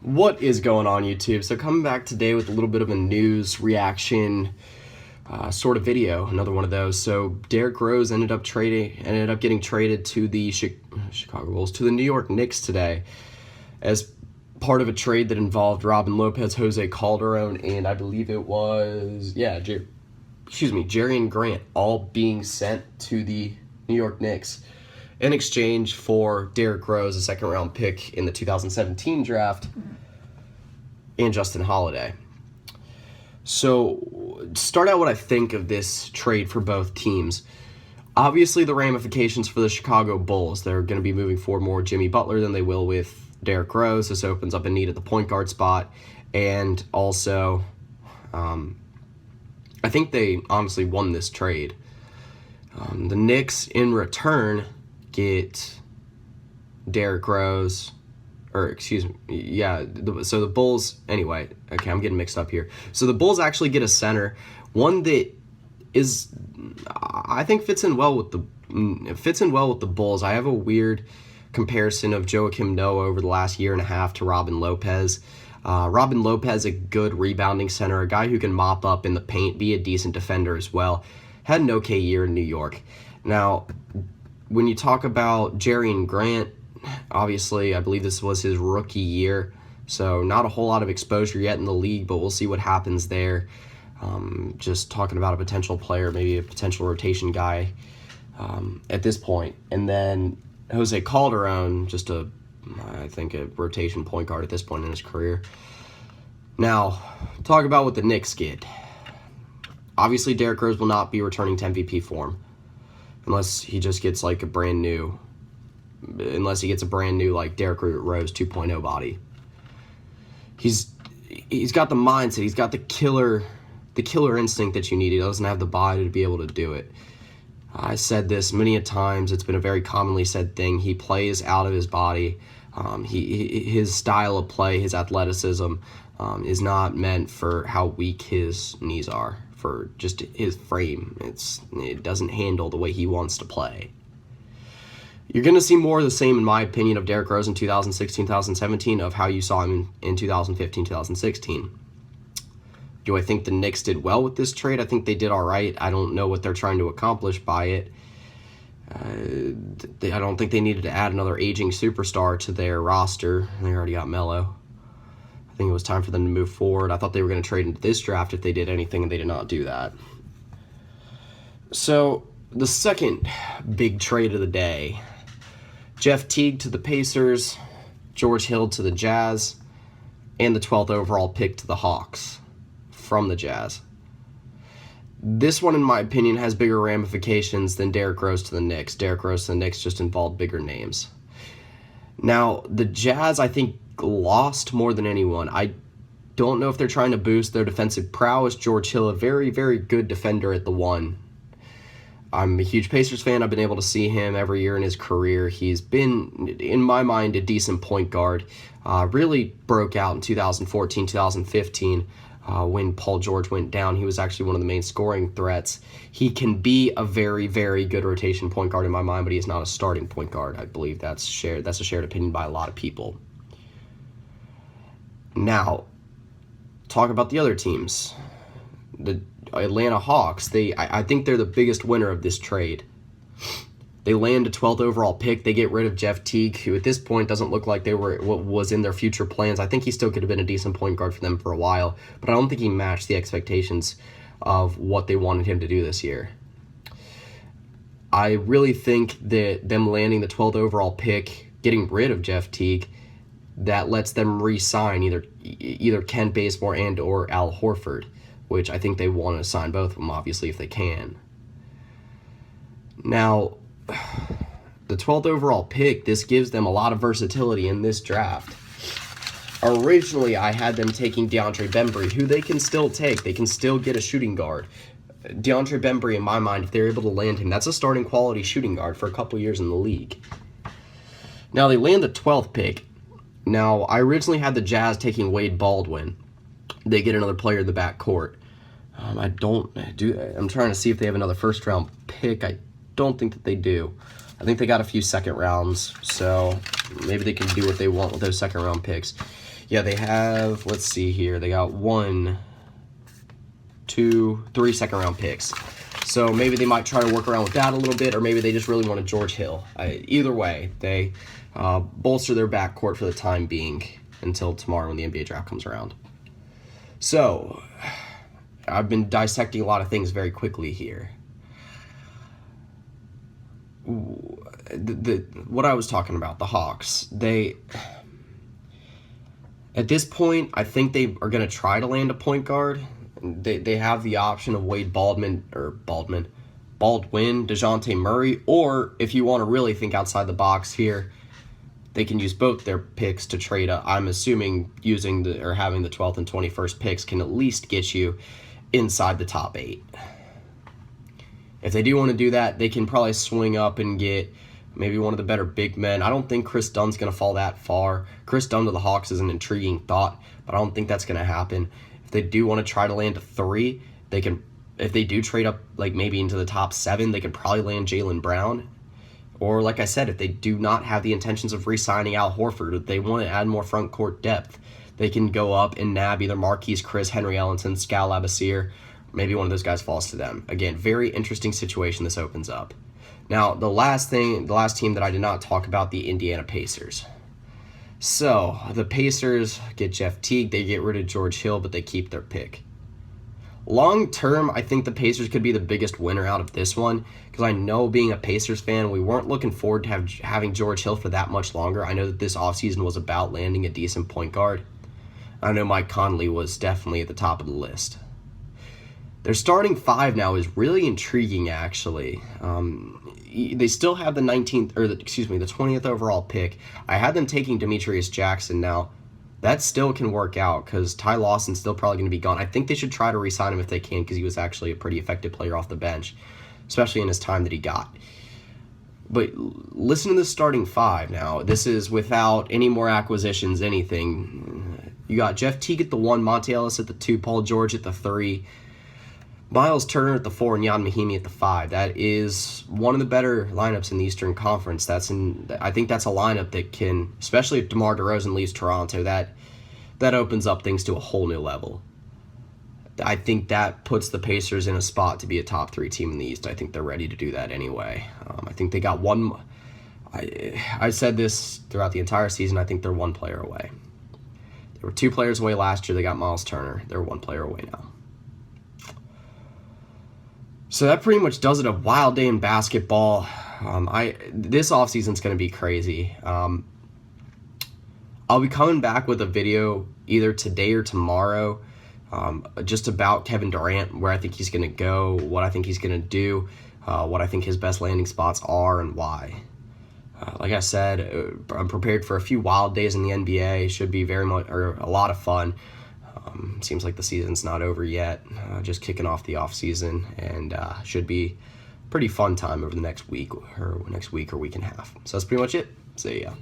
What is going on, YouTube? So coming back today with a little bit of a news reaction sort of video, another one of those. So Derrick Rose ended up getting traded to the Chicago Bulls, to the New York Knicks today, as part of a trade that involved Lopez, Jose Calderon, and I believe it was Jerian Grant, all being sent to the New York Knicks in exchange for Derrick Rose, a second-round pick in the 2017 draft, and Justin Holiday. So, start out what I think of this trade for both teams. Obviously, the ramifications for the Chicago Bulls, they're going to be moving forward more with Jimmy Butler than they will with Derrick Rose. This opens up a need at the point guard spot, and also, I think they honestly won this trade. The Knicks, in return, get Derrick Rose, so the Bulls, anyway, okay, I'm getting mixed up here. So the Bulls actually get a center, one that is, I think fits in well with the Bulls. I have a weird comparison of Joakim Noah over the last year and a half to Robin Lopez. Robin Lopez, a good rebounding center, a guy who can mop up in the paint, be a decent defender as well. Had an okay year in New York. Now, when you talk about Jerian Grant, obviously, I believe this was his rookie year, so not a whole lot of exposure yet in the league, but we'll see what happens there. Just talking about a potential player, maybe a potential rotation guy at this point. And then Jose Calderon, I think a rotation point guard at this point in his career. Now, talk about what the Knicks get. Obviously, Derrick Rose will not be returning to MVP form unless he just gets like a brand new like Derrick Rose 2.0 body. He's got the mindset, he's got the killer instinct that you need. He doesn't have the body to be able to do it. I said this many a times. It's been a very commonly said thing. He plays out of his body. His style of play, his athleticism, is not meant for how weak his knees are, for just his frame. It doesn't handle the way he wants to play. You're going to see more of the same, in my opinion, of Derrick Rose in 2016, 2017, of how you saw him in 2015, 2016. Do I think the Knicks did well with this trade? I think they did all right. I don't know what they're trying to accomplish by it. I don't think they needed to add another aging superstar to their roster. They already got Melo. I think it was time for them to move forward. I thought they were going to trade into this draft if they did anything, and they did not do that. So, the second big trade of the day, Teague to the Pacers, George Hill to the Jazz, and the 12th overall pick to the Hawks from the Jazz. This one, in my opinion, has bigger ramifications than Derrick Rose to the Knicks. Derrick Rose to the Knicks just involved bigger names. Now, the Jazz, I think, lost more than anyone. I don't know if they're trying to boost their defensive prowess. George Hill, a very, very good defender at the one. I'm a huge Pacers fan. I've been able to see him every year in his career. He's been, in my mind, a decent point guard. Really broke out in 2014, 2015 when Paul George went down. He was actually one of the main scoring threats. He can be a very, very good rotation point guard in my mind, but he is not a starting point guard. I believe that's a shared opinion by a lot of people. Now, talk about the other teams. The Atlanta Hawks, I think they're the biggest winner of this trade. They land a 12th overall pick. They get rid of Teague, who at this point doesn't look like what was in their future plans. I think he still could have been a decent point guard for them for a while, but I don't think he matched the expectations of what they wanted him to do this year. I really think that them landing the 12th overall pick, getting rid of Teague, that lets them re-sign either Kent Bazemore and or Al Horford, which I think they want to sign both of them, obviously, if they can. Now, the 12th overall pick, this gives them a lot of versatility in this draft. Originally, I had them taking DeAndre Bembry, who they can still take. They can still get a shooting guard. DeAndre Bembry, in my mind, if they're able to land him, that's a starting quality shooting guard for a couple years in the league. Now, they land the 12th pick. Now, I originally had the Jazz taking Wade Baldwin. They get another player in the backcourt. I'm trying to see if they have another first-round pick. I don't think that they do. I think they got a few second rounds, so maybe they can do what they want with those second-round picks. Yeah, they have, let's see here, they got 1, 2, 3 second-round picks. So maybe they might try to work around with that a little bit, or maybe they just really want a George Hill. Either way, they bolster their backcourt for the time being until tomorrow when the NBA draft comes around. So, I've been dissecting a lot of things very quickly here. What I was talking about, the Hawks, at this point, I think they are going to try to land a point guard. They have the option of Wade Baldwin, DeJounte Murray, or if you want to really think outside the box here, they can use both their picks to trade up. I'm assuming having the 12th and 21st picks can at least get you inside the top 8. If they do want to do that, they can probably swing up and get maybe one of the better big men. I don't think Chris Dunn's going to fall that far. Chris Dunn to the Hawks is an intriguing thought, but I don't think that's going to happen. If they do want to try to land a 3, they can. If they do trade up like maybe into the top 7, they could probably land Jaylen Brown. Or like I said, if they do not have the intentions of re-signing Al Horford, if they want to add more front court depth, they can go up and nab either Marquise Chris, Henry Ellenson, Skal Labissiere. Maybe one of those guys falls to them. Again, very interesting situation this opens up. Now, the last team that I did not talk about, the Indiana Pacers. So, the Pacers get Jeff Teague, they get rid of George Hill, but they keep their pick. Long term, I think the Pacers could be the biggest winner out of this one, because I know, being a Pacers fan, we weren't looking forward to having George Hill for that much longer. I know that this offseason was about landing a decent point guard. I know Mike Conley was definitely at the top of the list. Their starting 5 now is really intriguing, actually. They still have the 20th overall pick. I had them taking Demetrius Jackson. Now, that still can work out because Ty Lawson's still probably going to be gone. I think they should try to re-sign him if they can, because he was actually a pretty effective player off the bench, especially in his time that he got. But listen to the starting 5 now. This is without any more acquisitions, anything. You got Jeff Teague at the 1, Monte Ellis at the 2, Paul George at the 3, Miles Turner at the 4, and Jan Mahimi at the 5. That is one of the better lineups in the Eastern Conference. I think that's a lineup that can, especially if DeMar DeRozan leaves Toronto, that opens up things to a whole new level. I think that puts the Pacers in a spot to be a top 3 team in the East. I think they're ready to do that anyway. I think they got one. I said this throughout the entire season. I think they're 1 player away. They were 2 players away last year. They got Miles Turner. They're 1 player away now. So that pretty much does it. A wild day in basketball. This offseason's going to be crazy. I'll be coming back with a video either today or tomorrow, just about Kevin Durant, where I think he's going to go, what I think he's going to do, what I think his best landing spots are, and why. Like I said, I'm prepared for a few wild days in the NBA. Should be a lot of fun. Seems like the season's not over yet, just kicking off the offseason, and should be a pretty fun time over the next week or week and a half. So that's pretty much it. See ya.